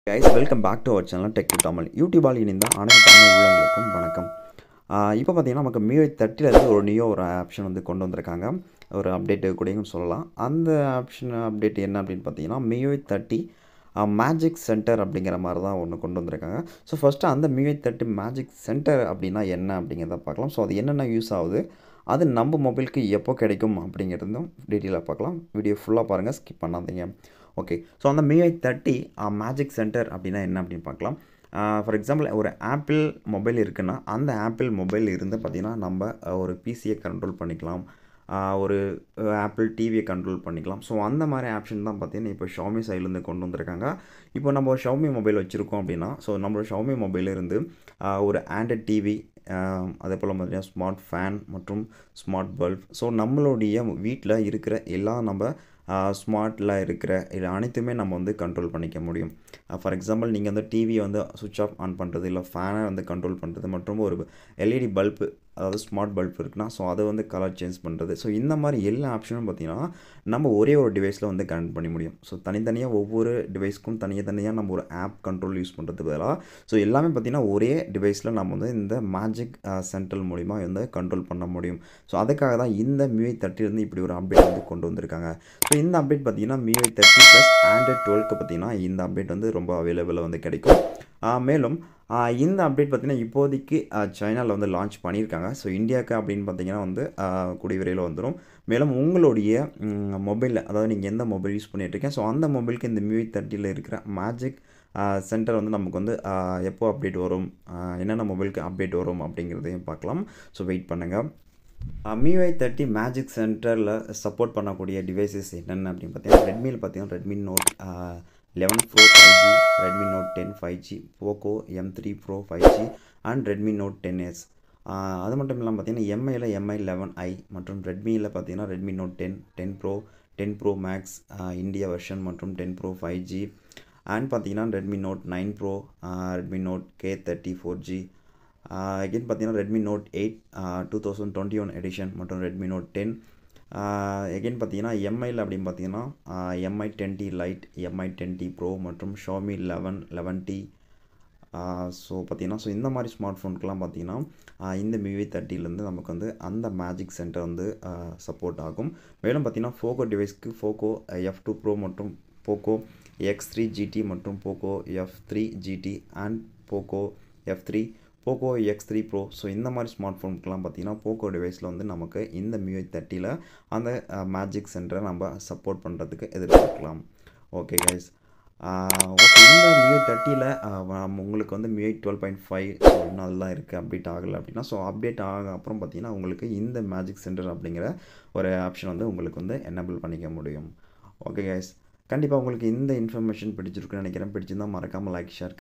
Guys welcome back to our channel tech to Tamil. யூடியூபால் இணைந்த அனைத்து தமிழ் உள்ளவங்களுக்கும் வணக்கம். இப்போ பார்த்தீங்கன்னா நமக்கு MIUI 30லேருந்து ஒரு நியூ ஆப்ஷன் வந்து கொண்டு வந்திருக்காங்க. ஒரு அப்டேட்டு கூடயும் சொல்லலாம். அந்த அப்டேட் என்ன அப்படின்னு பார்த்தீங்கன்னா MIUI 30 மேஜிக் சென்டர் அப்படிங்கிற மாதிரி தான் ஒன்று கொண்டு வந்திருக்காங்க. ஸோ ஃபஸ்ட்டு அந்த MIUI 30 மேஜிக் சென்டர் அப்படின்னா என்ன அப்படிங்கிறத பார்க்கலாம். ஸோ அது என்னென்ன யூஸ் ஆகுது, அது நம்ம மொபைலுக்கு எப்போ கிடைக்கும் அப்படிங்கிறதும் டீட்டெயிலாக பார்க்கலாம். வீடியோ ஃபுல்லாக பாருங்கள், ஸ்கிப் பண்ணாதீங்க. ஓகே, ஸோ அந்த MIUI 30 மேஜிக் சென்டர் அப்படின்னா என்ன அப்படின்னு பார்க்கலாம். ஃபார் எக்ஸாம்பிள் ஒரு ஆப்பிள் மொபைல் இருக்குன்னா அந்த ஆப்பிள் மொபைல் இருந்து பார்த்திங்கன்னா நம்ம ஒரு பிசியை கண்ட்ரோல் பண்ணிக்கலாம், ஒரு ஆப்பிள் டிவியை கண்ட்ரோல் பண்ணிக்கலாம். ஸோ அந்த மாதிரி ஆப்ஷன் தான் பார்த்திங்கன்னா இப்போ ஷாமி சைட்லேருந்து கொண்டு வந்திருக்காங்க. இப்போ நம்ம ஷாமி மொபைல் வச்சுருக்கோம் அப்படின்னா ஸோ நம்மளோட ஷாமி மொபைலிருந்து ஒரு ஆண்ட்ராய்ட் டிவி, அதே போல் பார்த்திங்கன்னா ஸ்மார்ட் ஃபேன் மற்றும் ஸ்மார்ட் பல்ப், ஸோ நம்மளுடைய வீட்டில் இருக்கிற எல்லா நம்ம ஸ்மார்ட்டில் இருக்கிற இது அனைத்துமே நம்ம வந்து கண்ட்ரோல் பண்ணிக்க முடியும். ஃபார் எக்ஸாம்பிள் நீங்கள் வந்து டிவியை வந்து சுவிட்ச் ஆஃப் ஆன் பண்ணுறது, இல்லை ஃபேனை வந்து கண்ட்ரோல் பண்ணுறது, மற்றும் ஒரு எல்இடி பல்பு, அதாவது ஸ்மார்ட் பல்ப் இருக்குன்னா ஸோ அதை வந்து கலர் சேஞ்ச் பண்ணுறது. ஸோ இந்த மாதிரி எல்லா ஆப்ஷனும் பார்த்திங்கன்னா நம்ம ஒரே ஒரு டிவைஸில் வந்து கனெக்ட் பண்ணி முடியும். ஸோ தனித்தனியாக ஒவ்வொரு டிவைஸ்க்கும் தனியாக நம்ம ஒரு ஆப் கண்ட்ரோல் யூஸ் பண்ணுறது பதிலாக ஸோ எல்லாமே பார்த்திங்கன்னா ஒரே டிவைஸில் நம்ம வந்து இந்த மேஜிக் சென்ட்ரல் மூலிமா வந்து கண்ட்ரோல் பண்ண முடியும். ஸோ அதுக்காக தான் இந்த MIUI 30 இப்படி ஒரு அப்டேட் வந்து கொண்டு வந்திருக்காங்க. ஸோ இந்த அப்டேட் பார்த்திங்கன்னா MIUI 30 ப்ளஸ் ஆண்ட்ராய்ட் 12க்கு பார்த்திங்கன்னா இந்த அப்டேட் வந்து ரொம்ப அவைலபிளாக வந்து கிடைக்கும். மேலும் இந்த அப்டேட் பார்த்திங்கன்னா இப்போதைக்கு சைனாவில் வந்து லான்ச் பண்ணியிருக்காங்க. ஸோ இந்தியாவுக்கு அப்படின்னு பார்த்திங்கன்னா வந்து கூடிய விரைவில் வந்துடும். மேலும் உங்களுடைய மொபைலில், அதாவது நீங்கள் எந்த மொபைல் யூஸ் பண்ணிகிட்ருக்கேன் ஸோ அந்த மொபைலுக்கு இந்த MIUI 30 இருக்கிற மேஜிக் சென்டர் வந்து நமக்கு வந்து எப்போ அப்டேட் வரும், என்னென்ன மொபைலுக்கு அப்டேட் வரும் அப்படிங்கிறதையும் பார்க்கலாம். ஸோ வெயிட் பண்ணுங்கள். MIUI 30 மேஜிக் சென்டரில் சப்போர்ட் பண்ணக்கூடிய டிவைசஸ் என்னென்ன அப்படின்னு பார்த்தீங்கன்னா ரெட்மியில் பார்த்தீங்கன்னா Redmi note 11 Pro 5G, Redmi note 10 5G, Poco M3 Pro 5G and Redmi note 10s. அது மட்டும் இல்லாமல் பார்த்தீங்கன்னா எம்ஐயில் MI 11i மற்றும் ரெட்மியில் பார்த்தீங்கன்னா Redmi note 10, 10 Pro, 10 Pro Max India version மற்றும் 10 Pro 5G அண்ட் பார்த்தீங்கன்னா Redmi note 9 Pro, Redmi note K30 4G, again பார்த்தீங்கன்னா ரெட்மி நோட் 8 2021 எடிஷன் மற்றும் ரெட்மி நோட் 10. எகெயின் பார்த்தீங்கன்னா எம்ஐயில் அப்படின்னு பார்த்தீங்கன்னா MI 10T lite, MI 10T pro மற்றும் ஷாமி 11T. ஸோ பார்த்தீங்கன்னா ஸோ இந்த மாதிரி ஸ்மார்ட் ஃபோனுக்கெலாம் பார்த்தீங்கன்னா இந்த MIUI 30லேருந்து நமக்கு வந்து அந்த மேஜிக் சென்டர் வந்து சப்போர்ட் ஆகும். மேலும் பார்த்தீங்கன்னா போக்கோ டிவைஸ்க்கு போக்கோ F2 ப்ரோ மற்றும் போக்கோ X3 GT மற்றும் Poco F3 GT and Poco F3, Poco X3 bro. So இந்த மாதிரி ஸ்மார்ட் ஃபோனுக்கெலாம் பார்த்திங்கன்னா போக்கோ டிவைஸில் வந்து நமக்கு இந்த MIUI 30 அந்த மேஜிக் சென்டரை நம்ம சப்போர்ட் பண்ணுறதுக்கு எதிர்பார்க்கலாம். ஓகே கைஸ், ஓகே, இந்த MIUI 30 உங்களுக்கு வந்து MIUI 12.5 ஸோ இன்னும் அதெல்லாம் இருக்குது, அப்டேட் ஆகலை அப்படின்னா ஸோ அப்டேட் ஆக அப்புறம் பார்த்திங்கன்னா உங்களுக்கு இந்த மேஜிக் சென்டர் அப்படிங்கிற ஒரு ஆப்ஷன் வந்து உங்களுக்கு வந்து எனேபிள் பண்ணிக்க முடியும். ஓகே கைஸ், கண்டிப்பாக உங்களுக்கு இந்த இன்ஃபர்மேஷன் பிடிச்சிருக்குன்னு நினைக்கிறேன். பிடிச்சிருந்தால் மறக்காமல் லைக், ஷேர்